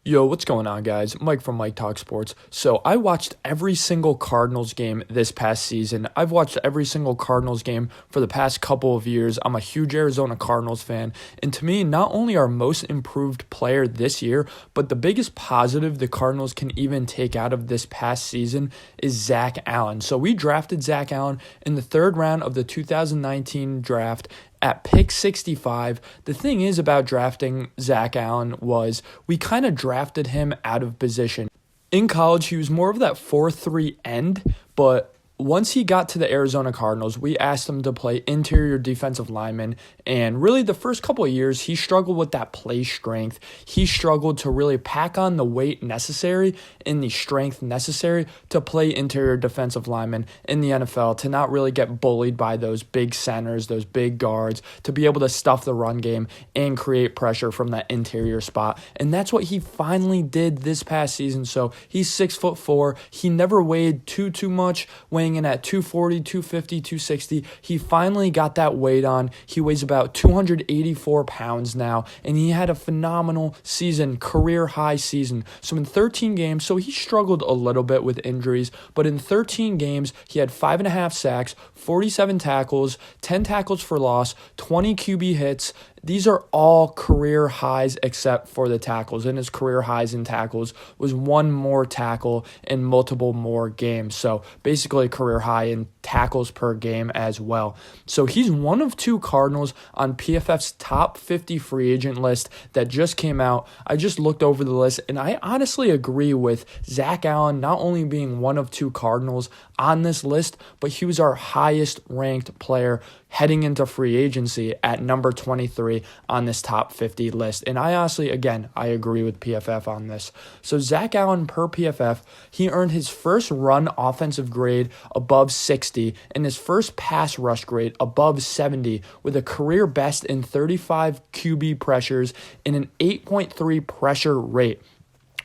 Yo, what's going on, guys? Mike from Mike Talk Sports. So I watched every single Cardinals game this past season. I've watched every single Cardinals game for the past couple of years. I'm a huge Arizona Cardinals fan. And to me, not only our most improved player this year, but the biggest positive the Cardinals can even take out of this past season is Zach Allen. So we drafted Zach Allen in the third round of the 2019 draft at pick 65. The thing is about drafting Zach Allen was we kind of drafted him out of position. In college, he was more of that 4-3 end, but once he got to the Arizona Cardinals, we asked him to play interior defensive lineman, and really the first couple of years, he struggled with that play strength. He struggled to really pack on the weight necessary and the strength necessary to play interior defensive lineman in the NFL, to not really get bullied by those big centers, those big guards, to be able to stuff the run game and create pressure from that interior spot. And that's what he finally did this past season. So he's 6'4". He never weighed too much, weighing in at 240, 250, 260. He finally got that weight on. He weighs about 284 pounds now, and he had a phenomenal season, career high season. So in 13 games, so he struggled a little bit with injuries, but in 13 games, he had 5.5 sacks, 47 tackles, 10 tackles for loss, 20 QB hits. These are all career highs except for the tackles. And his career highs in tackles was one more tackle in multiple more games. So basically a career high in tackles per game as well. So he's one of two Cardinals on PFF's top 50 free agent list that just came out. I just looked over the list, and I honestly agree with Zach Allen not only being one of two Cardinals on this list, but he was our highest ranked player heading into free agency at number 23 on this top 50 list. And I honestly, again, I agree with PFF on this. So Zach Allen per PFF, he earned his first run offensive grade above 60 and his first pass rush grade above 70 with a career best in 35 QB pressures and an 8.3 pressure rate.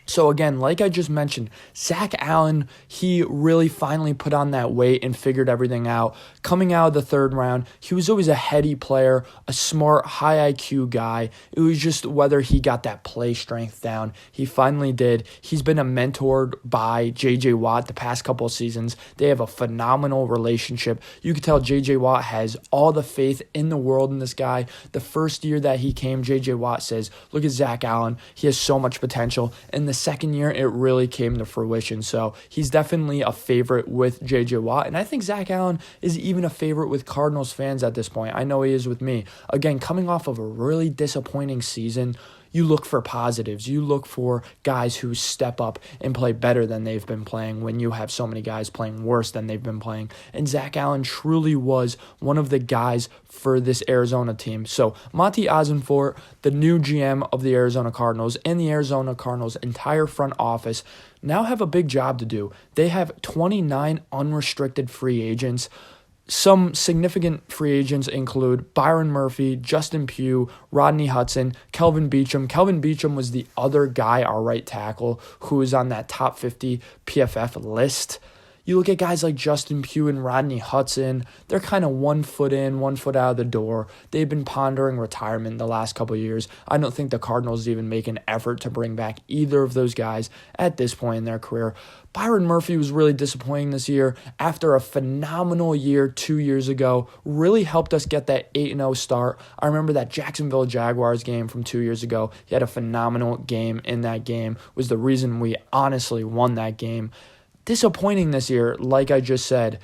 So again, like I just mentioned, Zach Allen, he really finally put on that weight and figured everything out. Coming out of the third round, he was always a heady player, a smart, high IQ guy. It was just whether he got that play strength down. He finally did. He's been mentored by J.J. Watt the past couple of seasons. They have a phenomenal relationship. You can tell J.J. Watt has all the faith in the world in this guy. The first year that he came, J.J. Watt says, look at Zach Allen. He has so much potential. And the second year, it really came to fruition. So he's definitely a favorite with J.J. Watt. And I think Zach Allen is even a favorite with Cardinals fans at this point. I know he is with me. Again, coming off of a really disappointing season, you look for positives. You look for guys who step up and play better than they've been playing when you have so many guys playing worse than they've been playing. And Zach Allen truly was one of the guys for this Arizona team. So Monti Ossenfort, the new GM of the Arizona Cardinals, and the Arizona Cardinals' entire front office now have a big job to do. They have 29 unrestricted free agents. Some significant free agents include Byron Murphy, Justin Pugh, Rodney Hudson, Kelvin Beachum. Kelvin Beachum was the other guy, our right tackle, who is on that top 50 PFF list. You look at guys like Justin Pugh and Rodney Hudson, they're kind of 1 foot in, 1 foot out of the door. They've been pondering retirement the last couple of years. I don't think the Cardinals even make an effort to bring back either of those guys at this point in their career. Byron Murphy was really disappointing this year after a phenomenal year 2 years ago. Really helped us get that 8-0 start. I remember that Jacksonville Jaguars game from 2 years ago. He had a phenomenal game in that game. Was the reason we honestly won that game. Disappointing this year, like I just said.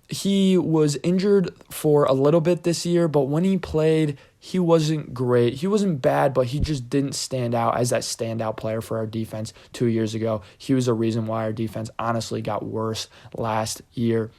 He was injured for a little bit this year, but when he played, he wasn't great. He wasn't bad, but he just didn't stand out as that standout player for our defense 2 years ago. He was a reason why our defense honestly got worse last year.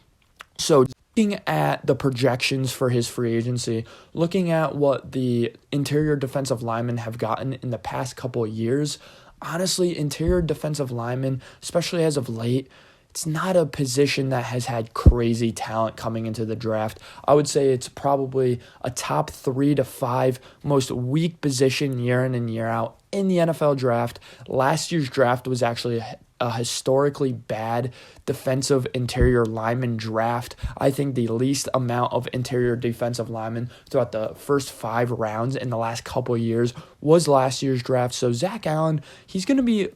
So looking at the projections for his free agency, looking at what the interior defensive linemen have gotten in the past couple of years, honestly, interior defensive linemen, especially as of late, it's not a position that has had crazy talent coming into the draft. I would say it's probably a top 3 to 5 most weak position year in and year out in the NFL draft. Last year's draft was actually a historically bad defensive interior lineman draft. I think the least amount of interior defensive linemen throughout the first 5 rounds in the last couple of years was last year's draft. So Zach Allen, he's going to be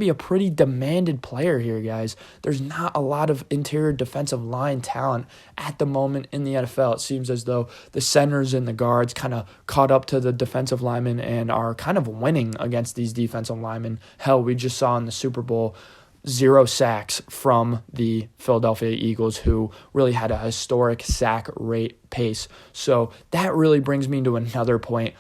a pretty demanded player here, guys. There's not a lot of interior defensive line talent at the moment in the NFL. It seems as though the centers and the guards kind of caught up to the defensive linemen and are kind of winning against these defensive linemen. Hell, we just saw in the Super Bowl 0 sacks from the Philadelphia Eagles, who really had a historic sack rate pace. So that really brings me to another point.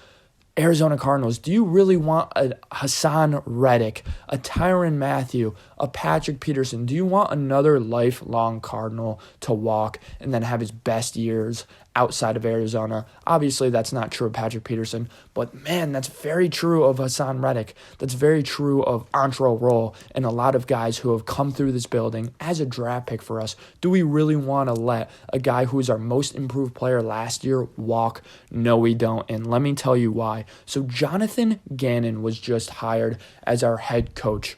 Arizona Cardinals, do you really want a Hassan Reddick, a Tyrann Mathieu, a Patrick Peterson? Do you want another lifelong Cardinal to walk and then have his best years outside of Arizona? Obviously, that's not true of Patrick Peterson, but man, that's very true of Hassan Reddick. That's very true of Antrel Roll and a lot of guys who have come through this building as a draft pick for us. Do we really want to let a guy who is our most improved player last year walk? No, we don't, and let me tell you why. So Jonathan Gannon was just hired as our head coach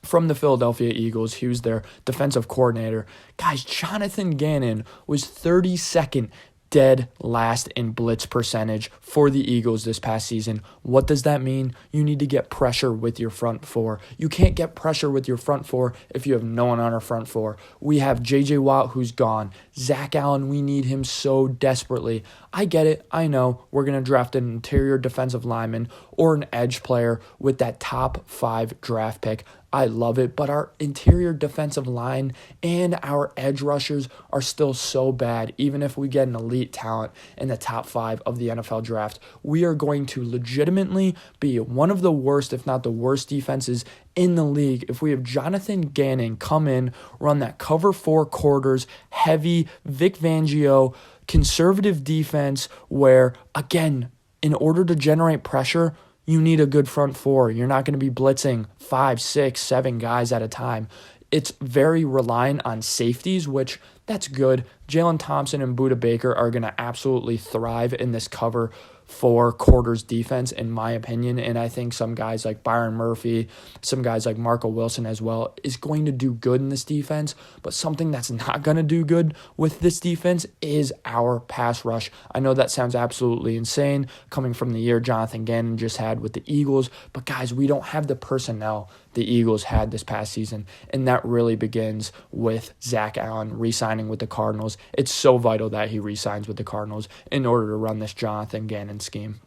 from the Philadelphia Eagles. He was their defensive coordinator. Guys, Jonathan Gannon was 32nd dead last in blitz percentage for the Eagles this past season. What does that mean? You need to get pressure with your front four. You can't get pressure with your front four if you have no one on our front four. We have J.J. Watt, who's gone. Zach Allen, we need him so desperately. I get it. I know we're going to draft an interior defensive lineman or an edge player with that top 5 draft pick. I love it, but our interior defensive line and our edge rushers are still so bad. Even if we get an elite talent in the top 5 of the NFL draft, we are going to legitimately be one of the worst, if not the worst defenses in the league if we have Jonathan Gannon come in, run that cover 4 quarters, heavy Vic Fangio, conservative defense where, again, in order to generate pressure, you need a good front four. You're not going to be blitzing 5, 6, 7 guys at a time. It's very reliant on safeties, which that's good. Jalen Thompson and Budda Baker are going to absolutely thrive in this cover 4 quarters defense, in my opinion. And I think some guys like Byron Murphy, some guys like Marco Wilson as well, is going to do good in this defense. But something that's not going to do good with this defense is our pass rush. I know that sounds absolutely insane coming from the year Jonathan Gannon just had with the Eagles. But guys, we don't have the personnel the Eagles had this past season. And that really begins with Zach Allen re-signing with the Cardinals. It's so vital that he re-signs with the Cardinals in order to run this Jonathan Gannon scheme.